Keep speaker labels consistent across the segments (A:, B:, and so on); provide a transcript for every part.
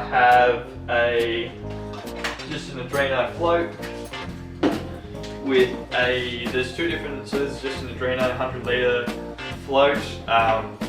A: have just an Adreno float with there's two different, so this is just an Adreno 100 litre float.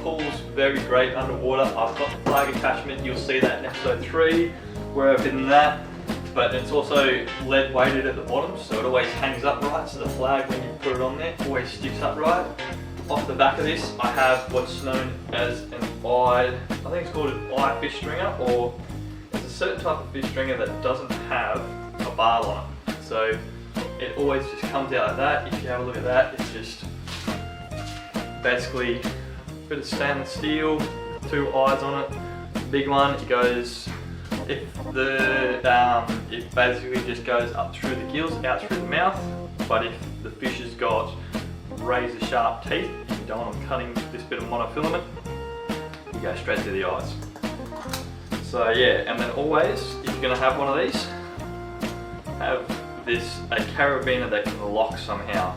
A: Pulls very great underwater. I've got the flag attachment, you'll see that in episode 3 where I've hidden that, but it's also lead weighted at the bottom, so it always hangs upright, so the flag when you put it on there always sticks upright. Off the back of this I have what's known as an I think it's called an eye fish stringer, or it's a certain type of fish stringer that doesn't have a bar on it. So it always just comes out like that. If you have a look at that, it's just basically a bit of stainless steel, 2 eyes on it. Big one, it goes, it basically just goes up through the gills, out through the mouth, but if the fish has got razor sharp teeth, if you don't want them cutting this bit of monofilament, you go straight to the eyes. So yeah, and then always, if you're going to have one of these, have a carabiner that can lock somehow.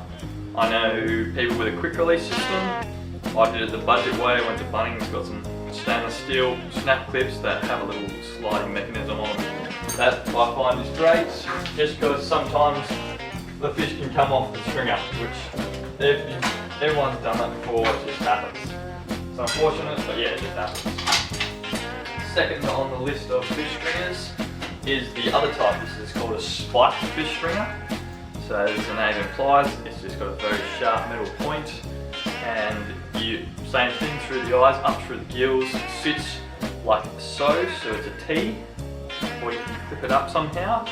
A: I know people with a quick release system. I did it the budget way. I went to Bunnings, got some stainless steel snap clips that have a little sliding mechanism on them. That I find is great, just because sometimes the fish can come off the stringer, which everyone's done that before, it just happens. It's unfortunate, but yeah, it just happens. Second on the list of fish stringers is the other type. This is called a spiked fish stringer. So as the name implies, it's just got a very sharp metal point, and same thing through the eyes, up through the gills. It sits like so it's a T, or you can clip it up somehow.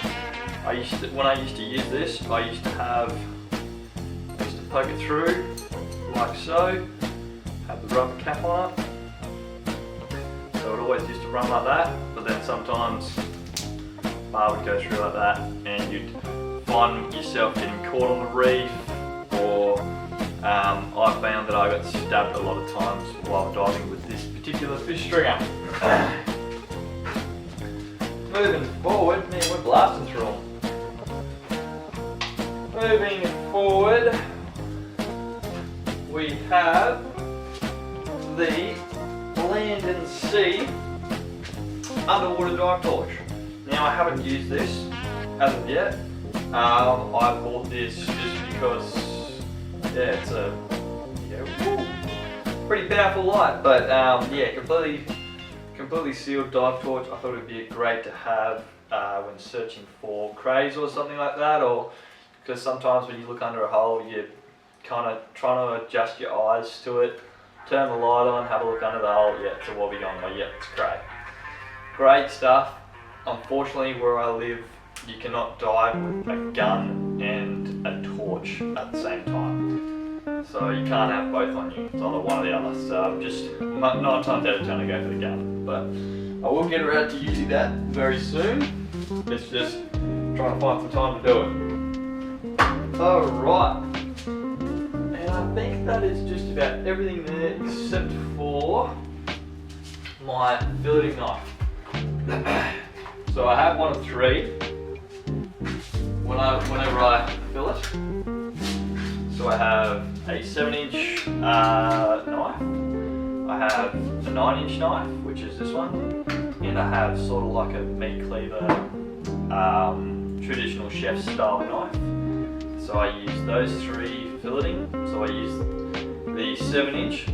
A: When I used to use this, I used to poke it through like so, have the rubber cap on it. So it always used to run like that, but then sometimes bar would go through like that and you'd find yourself getting caught on the reef, or I found that I got stabbed a lot of times while diving with this particular fish stringer. Moving forward, man, we're blasting through them. Moving forward, we have the Land and Sea underwater dive torch. Now I haven't used this as of yet. I bought this just because, yeah, it's a pretty powerful light, but yeah, completely sealed dive torch. I thought it would be great to have when searching for crays or something like that, or because sometimes when you look under a hole, you're kind of trying to adjust your eyes to it, turn the light on, have a look under the hole, yeah, it's a wobbegong, but yeah, it's great. Great stuff. Unfortunately, where I live, you cannot dive with a gun and a torch at the same time. So you can't have both on you. It's either one or the other. So I'm just 9 times out of 10 I go for the gun. But I will get around to using that very soon. It's just trying to find some time to do it. Alright. And I think that is just about everything there except for my filleting knife. So I have one of 3 whenever I fillet. So I have a 7-inch knife, I have a 9-inch knife, which is this one, and I have sort of like a meat cleaver, traditional chef style knife. So I use those 3 filleting. So I use the 7-inch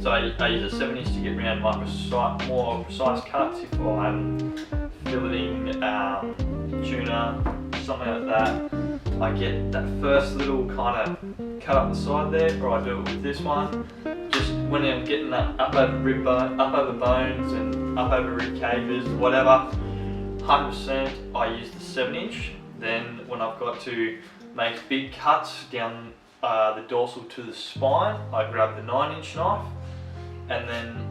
A: so I use a 7-inch to get around my more precise cuts if I'm filleting tuna, something like that. I get that first little kind of cut up the side there, or I do it with this one. Just when I'm getting that up over bones and up over rib cages, whatever, 100% I use the 7-inch. Then when I've got to make big cuts down the dorsal to the spine, I grab the 9-inch knife. And then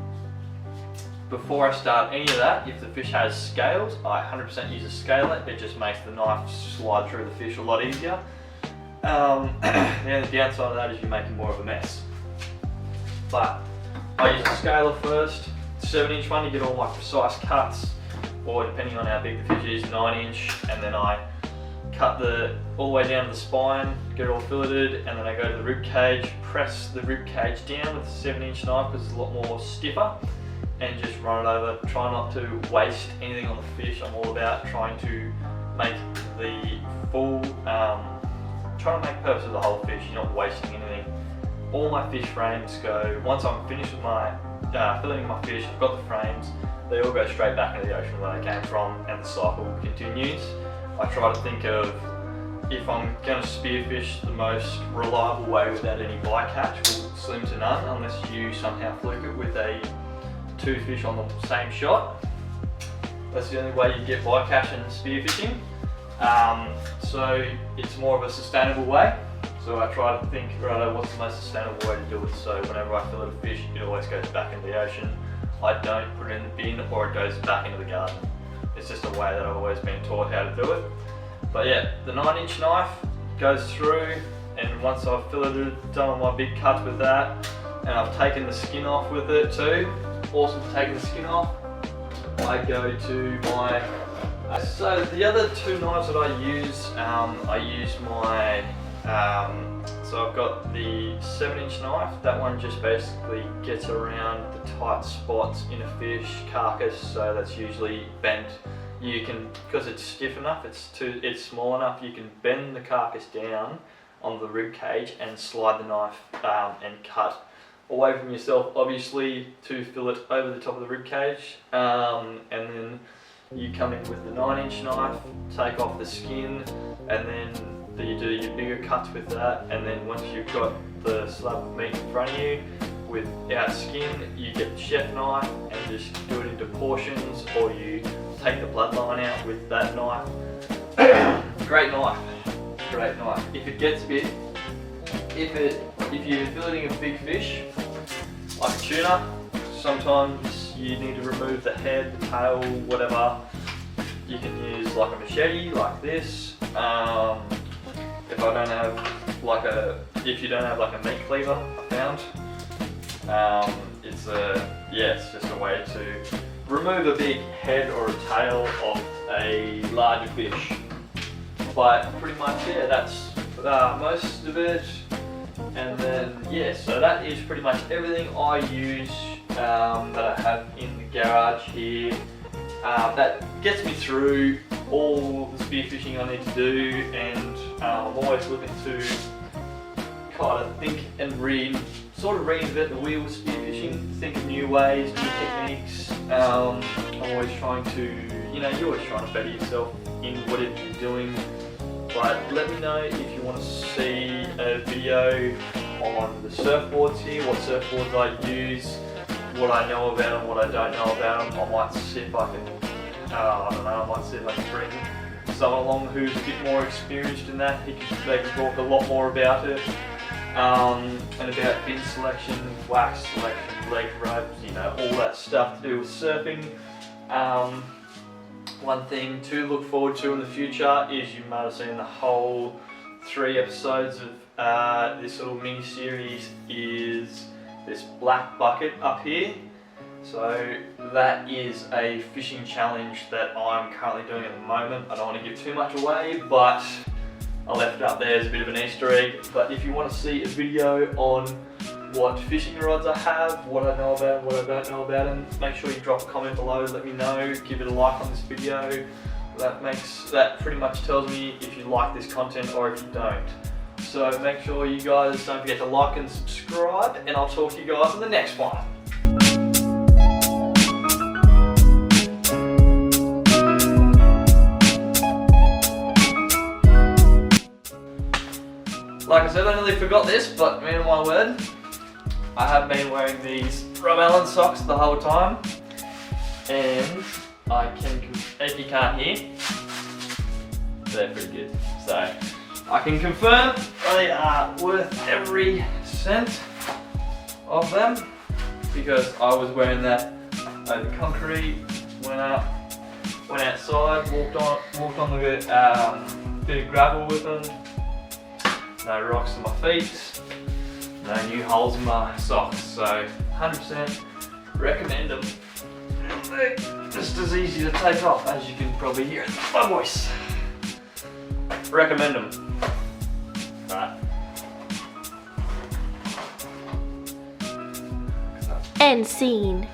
A: before I start any of that, if the fish has scales, I 100% use a scaler. It just makes the knife slide through the fish a lot easier. And the downside of that is you're making more of a mess. But I use a scaler first, 7-inch one to get all my precise cuts, or depending on how big the fish is, 9-inch, and then I cut all the way down to the spine, get it all filleted, and then I go to the rib cage, press the rib cage down with the 7-inch knife because it's a lot more stiffer, and just run it over. Try not to waste anything on the fish. I'm all about trying to make the full, trying to make purpose of the whole fish. You're not wasting anything. All my fish frames go, once I'm finished with my filleting my fish, I've got the frames, they all go straight back into the ocean where they came from, and the cycle continues. I try to think of, if I'm going to spearfish, the most reliable way without any bycatch will slim to none, unless you somehow fluke it with two fish on the same shot. That's the only way you get bycatch in spearfishing. So it's more of a sustainable way. So I try to think, right, what's the most sustainable way to do it? So whenever I fillet a fish, it always goes back into the ocean. I don't put it in the bin, or it goes back into the garden. It's just a way that I've always been taught how to do it. But yeah, the 9-inch knife goes through, and once I've filleted, done all my big cuts with that, and I've taken the skin off with it too. Also taking the skin off, I go to my, so the other two knives that I use my, so I've got the 7-inch knife. That one just basically gets around the tight spots in a fish carcass, so that's usually bent. You can, because it's stiff enough, it's small enough, you can bend the carcass down on the rib cage and slide the knife and cut away from yourself, obviously, to fillet over the top of the rib cage, and then you come in with the 9-inch knife, take off the skin, and then you do your bigger cuts with that, and then once you've got the slab of meat in front of you without skin, you get the chef knife and just do it into portions, or you take the bloodline out with that knife. Great knife, great knife. If it gets big, if you're filleting a big fish, like a tuna, sometimes you need to remove the head, the tail, whatever. You can use like a machete, like this. If you don't have like a meat cleaver, I found, it's just a way to remove a big head or a tail of a larger fish. But pretty much, yeah, that's most of it. And then, yeah, so that is pretty much everything I use that I have in the garage here. That gets me through all the spearfishing I need to do, and I'm always looking to kind of think and sort of reinvent the wheel with spearfishing, think of new ways, new techniques. I'm always trying to, you're always trying to better yourself in whatever you're doing. But let me know if you want to see a video on the surfboards here, what surfboards I use, what I know about them, what I don't know about them. I might see if I can, I might see if I can bring someone along who's a bit more experienced in that. They can talk a lot more about it, and about fin selection, wax selection, leg ropes, all that stuff to do with surfing. One thing to look forward to in the future is, you might have seen the whole 3 episodes of this little mini series, is this black bucket up here. So that is a fishing challenge that I'm currently doing at the moment. I don't want to give too much away, but I left it up there as a bit of an Easter egg. But if you want to see a video on what fishing rods I have, what I know about them, what I don't know about them, make sure you drop a comment below, let me know, give it a like on this video. That pretty much tells me if you like this content or if you don't. So make sure you guys don't forget to like and subscribe, and I'll talk to you guys in the next one. Like I said, I nearly forgot this, but man of my word, I have been wearing these Rob Allen socks the whole time, and I can, if you can't hear, they're pretty good. So I can confirm they are worth every cent of them, because I was wearing that over concrete, went outside, walked on the bit of gravel with them. No rocks in my feet, no new holes in my socks, so 100% recommend them. And they're just as easy to take off, as you can probably hear in my voice. Recommend them. Right.
B: End scene.